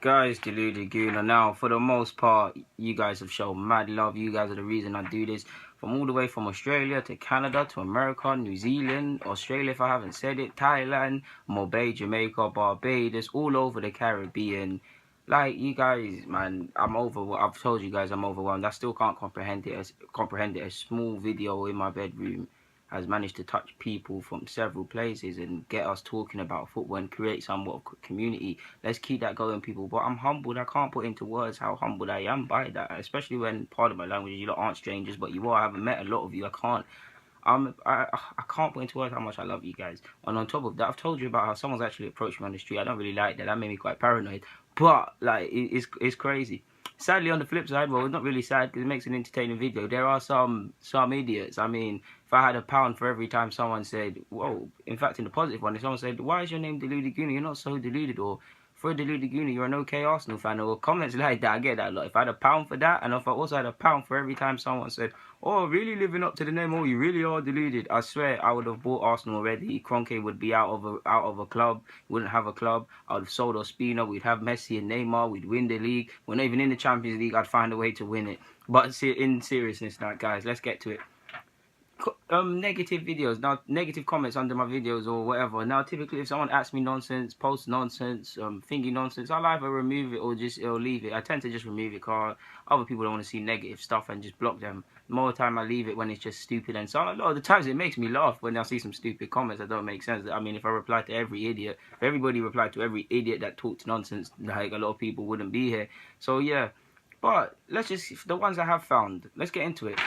Guys, deluded Gooner. Now, for the most part, you guys have shown mad love. You guys are the reason I do this. From all the way from Australia to Canada to America, New Zealand, Australia if I haven't said it, Thailand, Mobay, Jamaica, Barbados, all over the Caribbean. Like, you guys, man, I've told you guys I'm overwhelmed. I still can't comprehend it. A small video in my bedroom has managed to touch people from several places and get us talking about football and create somewhat of community. Let's keep that going, people. But I'm humbled. I can't put into words how humbled I am by that, especially when part of my language, you lot aren't strangers, but you are. I haven't met a lot of you. I can't put into words how much I love you guys. And on top of that, I've told you about how someone's actually approached me on the street. I don't really like that. That made me quite paranoid. But like, it's crazy. Sadly, on the flip side, well, it's not really sad because it makes an entertaining video. There are some idiots. I mean, if I had £1 for every time someone said, whoa, in fact, in the positive one, if someone said, why is your name Deluded Gooner? You're not so deluded, or for a Deluded Gooner, you're an okay Arsenal fan, or comments like that. I get that a lot. If I had £1 for that, and if I also had £1 for every time someone said, oh, really living up to the name, oh, you really are deluded, I swear I would have bought Arsenal already. Kroenke would be out of a club, wouldn't have a club. I would have sold Ospina, we'd have Messi and Neymar, we'd win the league. We're not even in the Champions League, I'd find a way to win it. But in seriousness now, guys, let's get to it. Negative videos, now negative comments under my videos or whatever. Now typically if someone asks me nonsense, posts nonsense, thingy nonsense, I'll either remove it or I'll leave it. I tend to just remove it because other people don't want to see negative stuff and just block them. More time I leave it when it's just stupid, and so a lot of the times it makes me laugh when I see some stupid comments that don't make sense. I mean, if I reply to every idiot, if everybody replied to every idiot that talked nonsense, like a lot of people wouldn't be here. So yeah, but let's just, the ones I have found, let's get into it.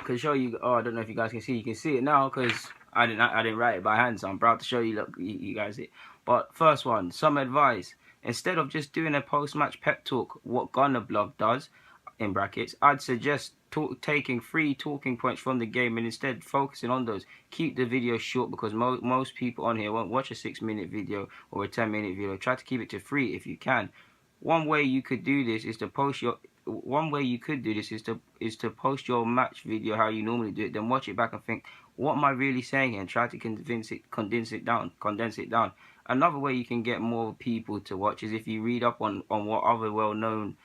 Can show you. Oh, I don't know if you guys can see. You can see it now because I didn't write it by hand, so I'm proud to show you. Look, you guys it. But first one, some advice. Instead of just doing a post-match pep talk, what Gunner blog does, in brackets, I'd suggest taking 3 talking points from the game and instead focusing on those. Keep the video short because most people on here won't watch a 6-minute video or a 10-minute video. Try to keep it to 3 if you can. One way you could do this is to post your post your match video how you normally do it, then watch it back and think, what am I really saying here, and try to condense it down. Another way you can get more people to watch is if you read up on what other well-known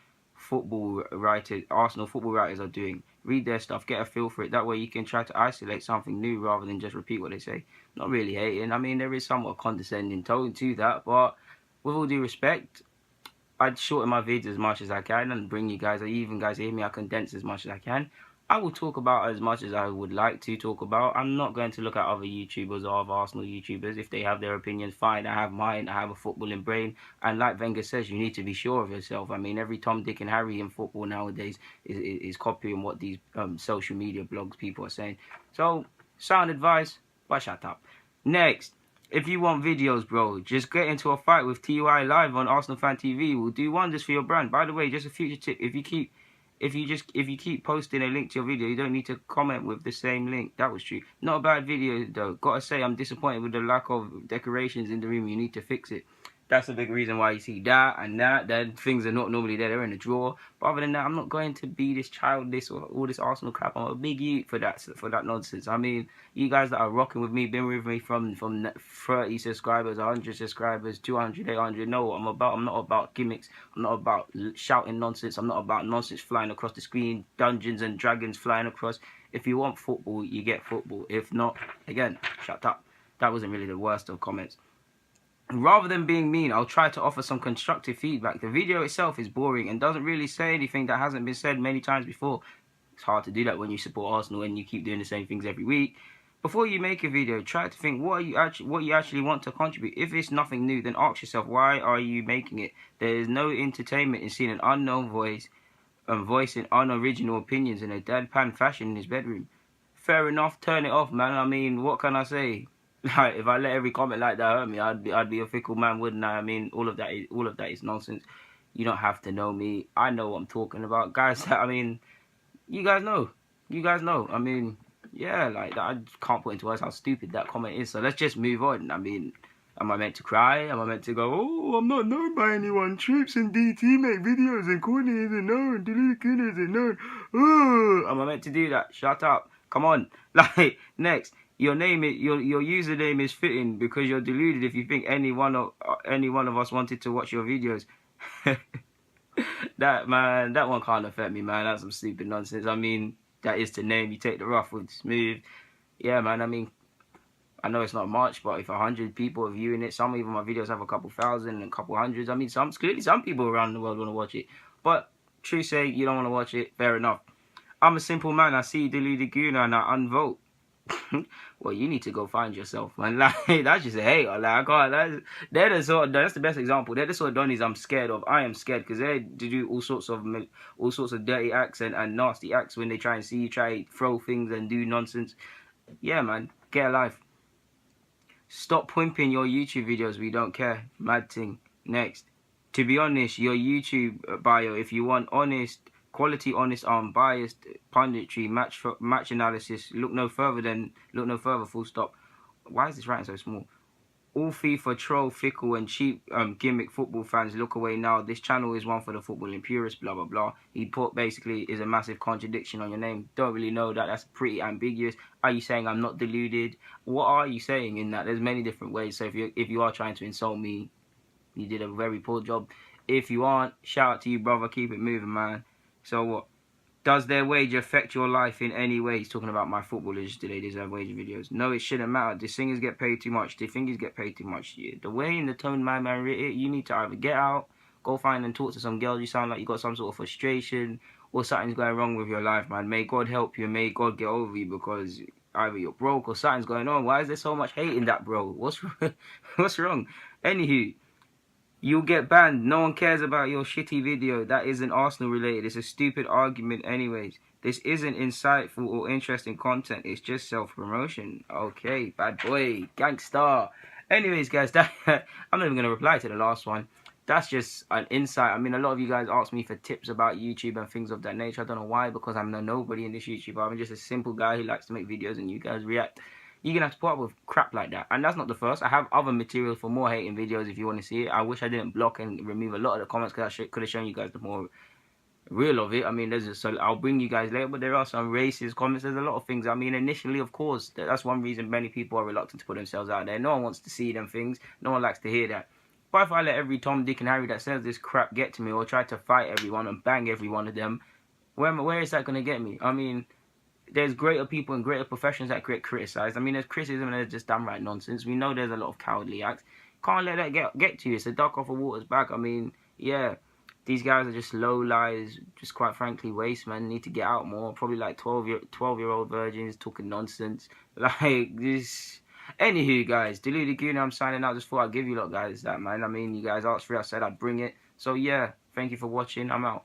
Arsenal football writers are doing. Read their stuff, get a feel for it. That way you can try to isolate something new rather than just repeat what they say. Not really hating. I mean, there is somewhat condescending tone to that, but with all due respect, I'd shorten my vids as much as I can and bring you guys, even guys hear me, I condense as much as I can. I will talk about as much as I would like to talk about. I'm not going to look at other YouTubers or other Arsenal YouTubers. If they have their opinions, fine. I have mine. I have a footballing brain. And like Wenger says, you need to be sure of yourself. I mean, every Tom, Dick and Harry in football nowadays is copying what these social media blogs people are saying. So, sound advice, but shut up. Next. If you want videos, bro, just get into a fight with TY live on Arsenal Fan TV. We'll do wonders for your brand. By the way, just a future tip: if you keep posting a link to your video, you don't need to comment with the same link. That was true. Not a bad video though. Gotta say, I'm disappointed with the lack of decorations in the room. You need to fix it. That's a big reason why you see that and that. Then things are not normally there. They're in a drawer. But other than that, I'm not going to be this childish or all this Arsenal crap. I'm a big youth for that nonsense. I mean, you guys that are rocking with me, been with me from 30 subscribers, 100 subscribers, 200, 800. Know what I'm about. I'm not about gimmicks. I'm not about shouting nonsense. I'm not about nonsense flying across the screen, Dungeons and Dragons flying across. If you want football, you get football. If not, again, shut up. That wasn't really the worst of comments. Rather than being mean, I'll try to offer some constructive feedback. The video itself is boring and doesn't really say anything that hasn't been said many times before. It's hard to do that when you support Arsenal and you keep doing the same things every week. Before you make a video, try to think what you actually want to contribute. If it's nothing new, then ask yourself, why are you making it? There is no entertainment in seeing an unknown voice voicing unoriginal opinions in a deadpan fashion in his bedroom. Fair enough, turn it off, man. I mean, what can I say? Like, if I let every comment like that hurt me, I'd be a fickle man, wouldn't I? I mean, all of that is nonsense. You don't have to know me. I know what I'm talking about, guys. I mean, you guys know. I mean, yeah, like that. I can't put into words how stupid that comment is. So let's just move on. I mean, am I meant to cry? Am I meant to go, oh, I'm not known by anyone. Trips and DT make videos and Courtney isn't known. Deluded Gooner isn't known. Oh, am I meant to do that? Shut up. Come on. Like, next. Your username is fitting because you're deluded if you think any one of us wanted to watch your videos. That man, that one can't affect me, man. That's some stupid nonsense. I mean, that is to name. You take the rough with the smooth. Yeah, man. I mean, I know it's not much, but if 100 people are viewing it, some even my videos have a couple thousand and a couple hundreds. I mean, clearly some people around the world want to watch it. But true say you don't want to watch it, fair enough. I'm a simple man. I see deluded Guna and I unvote. Well, you need to go find yourself, man. Like, that's just a hater. Like, I can't. That's the best example. They're the sort of donnies I'm scared of. I am scared because they do all sorts of dirty acts and nasty acts when they try and see you try to throw things and do nonsense. Yeah, man, get a life. Stop pimping your YouTube videos. We don't care. Mad thing. Next. To be honest, your YouTube bio, if you want honest, quality, honest, unbiased punditry, match analysis, look no further. Full stop. Why is this writing so small? All FIFA troll, fickle, and cheap gimmick football fans, look away now. This channel is one for the footballing purists, blah, blah, blah. He put basically is a massive contradiction on your name. Don't really know that. That's pretty ambiguous. Are you saying I'm not deluded? What are you saying in that? There's many different ways. So if you are trying to insult me, you did a very poor job. If you aren't, shout out to you, brother. Keep it moving, man. So what? Does their wage affect your life in any way? He's talking about my footballers. Do they deserve wage videos? No, it shouldn't matter. The singers get paid too much. The fingers get paid too much. Yeah. The way and the tone my man writ it, you need to either get out, go find and talk to some girls. You sound like you got some sort of frustration or something's going wrong with your life, man. May God help you. May God get over you because either you're broke or something's going on. Why is there so much hate in that, bro? What's wrong? Anywho. You'll get banned. No one cares about your shitty video. That isn't Arsenal related. It's a stupid argument anyways. This isn't insightful or interesting content. It's just self-promotion. Okay, bad boy. Gangster. Anyways, guys, I'm not even going to reply to the last one. That's just an insight. I mean, a lot of you guys ask me for tips about YouTube and things of that nature. I don't know why, because I'm nobody in this YouTube. I'm just a simple guy who likes to make videos and you guys react. You're going to have to put up with crap like that. And that's not the first. I have other material for more hating videos if you want to see it. I wish I didn't block and remove a lot of the comments because I could have shown you guys the more real of it. I mean, I'll bring you guys later, but there are some racist comments. There's a lot of things. I mean, initially, of course, that's one reason many people are reluctant to put themselves out there. No one wants to see them things. No one likes to hear that. But if I let every Tom, Dick, and Harry that says this crap get to me or try to fight everyone and bang every one of them, where is that going to get me? I mean, there's greater people and greater professions that get criticised. I mean, there's criticism and there's just downright nonsense. We know there's a lot of cowardly acts. Can't let that get to you. It's a duck off a water's back. I mean, yeah, these guys are just low lies, just quite frankly waste, man. Need to get out more. Probably like 12-year-old virgins talking nonsense. Like this. Anywho, guys, deluded Guna, I'm signing out. Just thought I'd give you lot guys that, man. I mean, you guys asked for it. I said I'd bring it. So yeah, thank you for watching. I'm out.